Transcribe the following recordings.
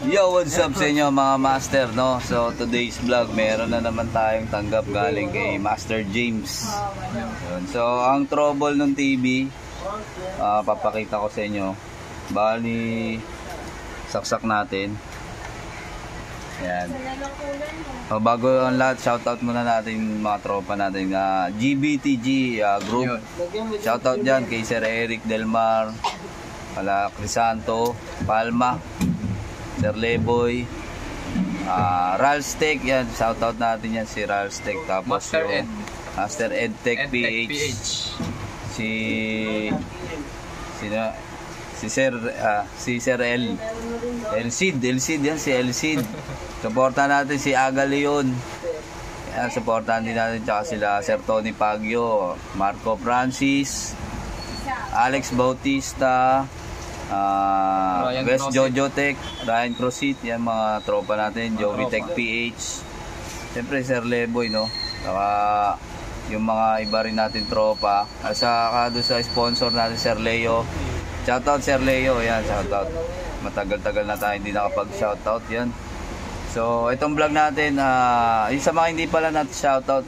Yo, what's up sa inyo mga master, no? So today's vlog, meron na naman tayong tanggap galing kay Master James. Yun. So ang trouble ng TV, papakita ko sa inyo. Bali, saksak natin. Ayan. So, bago ang lahat, shoutout muna natin mga tropa natin na GBTG group. Shoutout dyan kay Sir Eric Delmar, kala Crisanto, Palma, Sir Leboy, Ralstek, yan, shoutout natin yan si Ralstek. Tapos Master Ed Tech PH, si Sir Elcid yan, si Elcid. Supportan natin si Aga Leon. Yan, supportan din natin tsaka sila Sir Tony Pagyo, Marco Francis, Alex Bautista, West Jojo Tech, Ryan Crosit, yan mga tropa natin, Joey Tech PH. Siyempre Sir Leboy, no? Saka yung mga iba rin natin tropa. Saka doon sa sponsor natin, Sir Leo. Shoutout Sir Leo, yan, shoutout. Matagal-tagal na tayo hindi nakapag-shoutout, yan. So, itong vlog natin, yung sa mga hindi pala natin shoutout,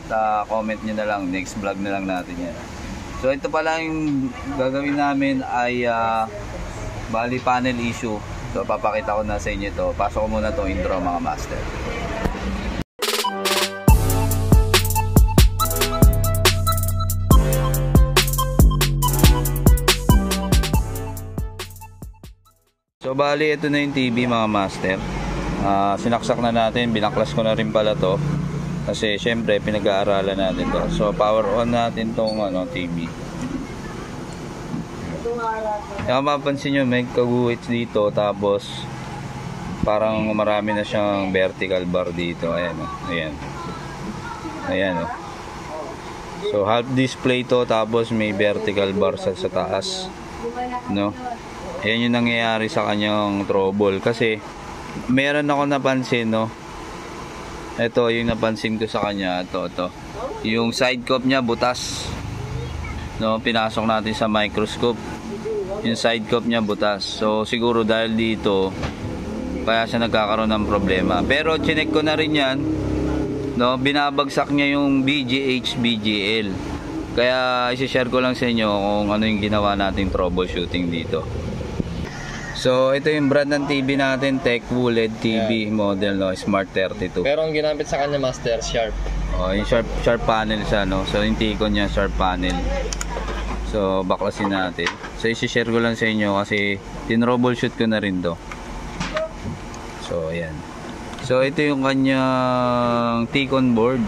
comment nyo na lang, next vlog na lang natin yan. So, ito pala yung gagawin namin ay bali panel issue. So papakita ko na sa inyo ito. Pasok ko muna itong intro mga master. So bali ito na yung TV mga master. Sinaksak na natin. Binaklas ko na rin pala to. Kasi syempre pinag-aaralan natin to. So power on natin tong TV. Kaya mapapansin nyo may kaguhit dito, tapos parang marami na siyang vertical bar dito. Ayan o, ayan o. So half display to, tapos may vertical bar sa taas, no? Ayan yung nangyayari sa kanyang trouble. Kasi meron ako napansin, no? Ito yung napansin ko sa kanya. Ito yung side cup niya butas, no? Pinasok natin sa microscope, yung side cup niya butas. So siguro dahil dito kaya siya nagkakaroon ng problema. Pero chinek ko na rin yan, no? Binabagsak niya yung BGH, BGL. Kaya i-share ko lang sa inyo kung ano yung ginawa nating troubleshooting dito. So ito yung brand ng TV natin, TechWoo LED TV model, no? Smart 32. Pero ang ginamit sa kanya master, Sharp. Yung sharp panel siya, no? So yung Tikon niya sharp panel. So baklasin natin. So i-share ko lang sa inyo kasi tin-troubleshoot ko na rin to. So ayan. So ito yung kanyang Tikon board.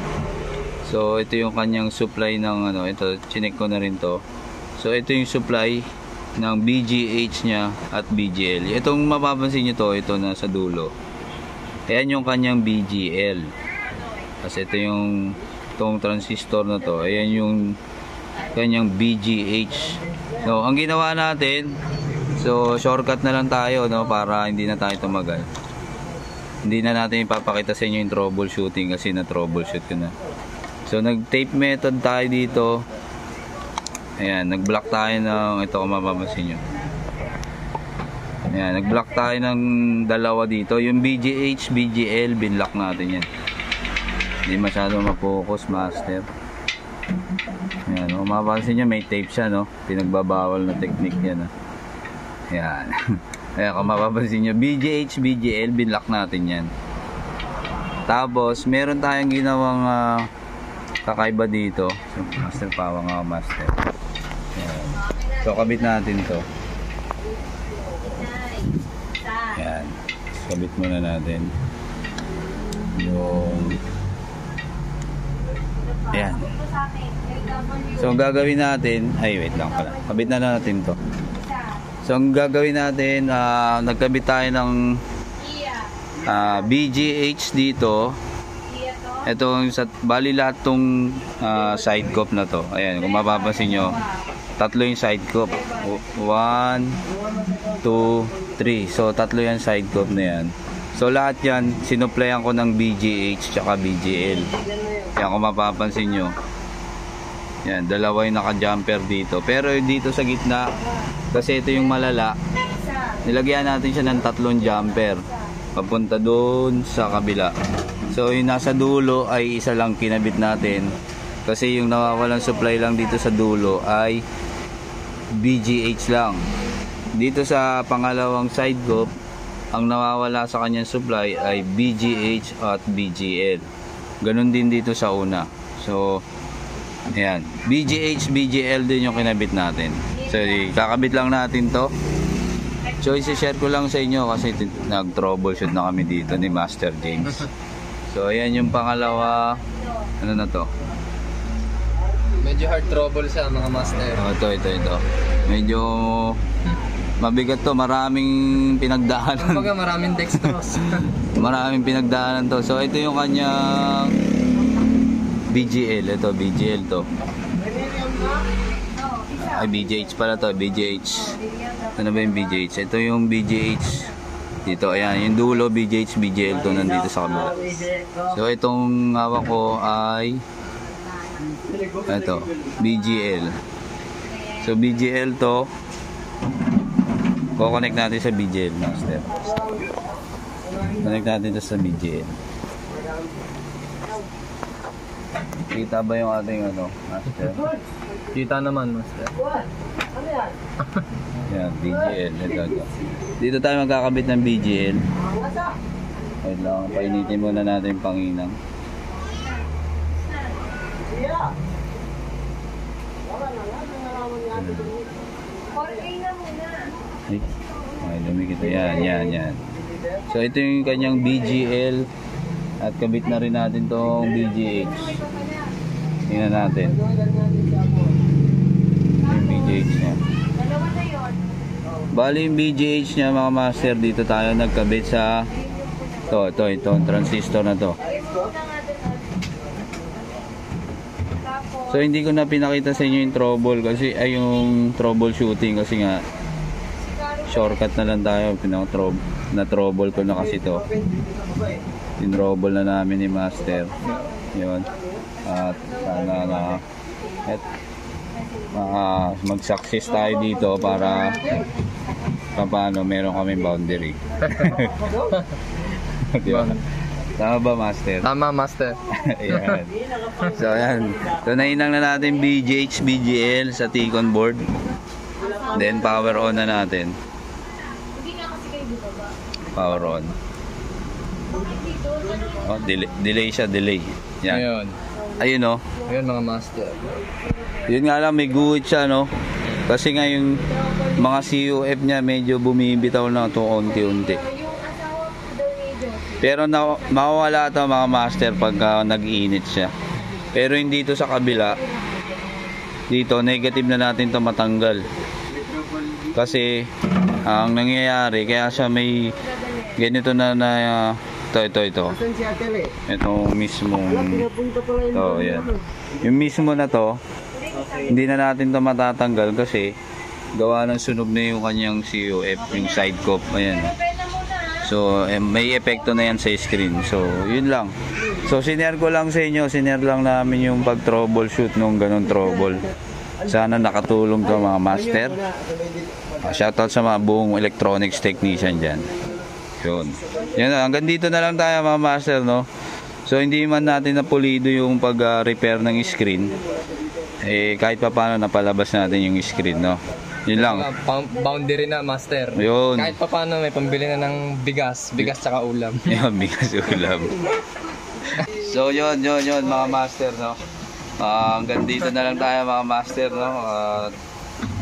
So ito yung kanyang supply ng ito, chinek ko na rin to. So ito yung supply ng BGH niya at BGL. Itong mapapansin niyo ito na sa dulo. Ayan yung kanyang BGL. Kasi ito yung itong transistor na to. Ayan yung kanyang BGH. So, ang ginawa natin, so shortcut na lang tayo, no, para hindi na tayo tumagal. Hindi na natin ipapakita sa inyo yung troubleshooting kasi na-troubleshoot ko na. So, nag-tape method tayo dito. Ayan, nag-block tayo ng, ito kung mapapansin nyo. Ayan, nag-block tayo ng dalawa dito. Yung BGH, BGL, binlock natin yan. Hindi masyado ma-focus, master. Ayan, kung mapapansin nyo, may tape siya, no? Pinagbabawal na technique yan, no? Ayan. Ayan, kung mapapansin nyo, BGH, BGL, binlock natin yan. Tapos, meron tayong ginawang kakaiba dito. So, master, pawa nga, master. Ayan. So, kabit natin to. Ayan. Kabit muna natin yung ayan. So ang gagawin natin, ay wait lang pala, kabit na natin to. So ang gagawin natin, nagkabit tayo ng BGH dito. Ito sa bali lahat tong side cup na to. Ayan, kung mapapansin nyo, tatlo yung side cup. 1, 2, 3. So tatlo yung side cup na yan. So lahat yan sinuplayan ko ng BGH tsaka BGL. Yan, kung mapapansin nyo, yan, dalawa yung naka-jumper dito. Pero dito sa gitna, kasi ito yung malala, nilagyan natin siya ng tatlong jumper. papunta doon sa kabila. So yung nasa dulo ay isa lang kinabit natin kasi yung nawawalang supply lang dito sa dulo ay BGH lang. Dito sa pangalawang side group, ang nawawala sa kanyang supply ay BGH at BGL. Ganun din dito sa una. So ayan, BGH, BGL din yung kinabit natin. So kakabit lang natin to. So isi-share ko lang sa inyo kasi nag-troubleshoot na kami dito ni Master James. So ayan yung pangalawa. Ano na to? Medyo hard trouble siya mga master. Oh, ito. Medyo mabigat to, maraming pinagdaanan. Kumbaga maraming dextrose. Maraming pinagdaanan to. So ito yung kanyang BGL. Ito BGL to. Ay BGH pala to, BGH. Ano ba yung BGH? Ito yung BGH. Dito, ayan, yung dulo BGH, BGL to nandito sa kabila. So itong hawak ko ay ito, BGL. So BGL to. Ko-connect natin sa BGL, master. Connect natin to sa BGL. Kita ba yung ating ano, master? Kita naman master. Yan, BGL. Ito. Dito tayo magkakabit ng BGL. Wait lang, painitin muna natin yung panginang. Ay, dumikit. Yan. So ito yung kanyang BGL at kabit na rin natin tong BGH. Tingnan natin. Yung BGH niya. Bali yung BGH niya mga master, dito tayo nagkabit sa ito, transistor na to. So hindi ko na pinakita sa inyo yung trouble kasi ay yung troubleshooting kasi nga shortcut na lang tayo, na trouble ko na kasi to. Tinrouble na namin ni master. Yun. At sana na mag-success tayo dito para paano meron kami boundary. Diba? Tama ba master? Tama master. Ayan. So ayan. So nainang na natin BGH, BGL sa T-con board. Then power on na natin. Power on. Oh, delay siya, delay. Yan. Ayun oh. Ayun mga master. Yun nga lang, may guhit siya no. Kasi nga yung mga CUF niya medyo bumibitaw na ito unti-unti. Pero mawawala ito mga master pagka nag-iinit siya. Pero hindi ito sa kabila. Dito negative na natin ito matanggal. Kasi ang nangyayari, kaya siya may ganito na ito. Ito mismong yan. Yung mismo na to, hindi na natin to matatanggal kasi gawa ng sunog na yung kanyang CUF, yung side cup. Ayan. So may epekto na yan sa screen. So yun lang. So sinare ko lang sa inyo, sinare lang namin yung pag troubleshoot nung ganun trouble. Sana nakatulong to mga master. Shoutout sa mga buong electronics technician dyan. Yun. Yan, hanggang dito na lang tayo mga master, no? So hindi man natin napulido yung pag-repair ng screen, kahit pa paano napalabas natin yung screen, no? Yun lang. Boundary na master. Yun. Kahit pa paano may pambili na ng bigas tsaka ulam. Yun, bigas ulam. So yun mga master, no? Hanggang dito na lang tayo mga master, no?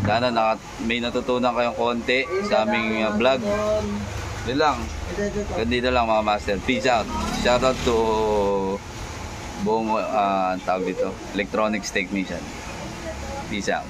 Sana may natutunan kayong konti sa aming vlog. Yun lang. Ganito lang mga master. Peace out. Shoutout to buong tawag dito, electronics technician. Peace out.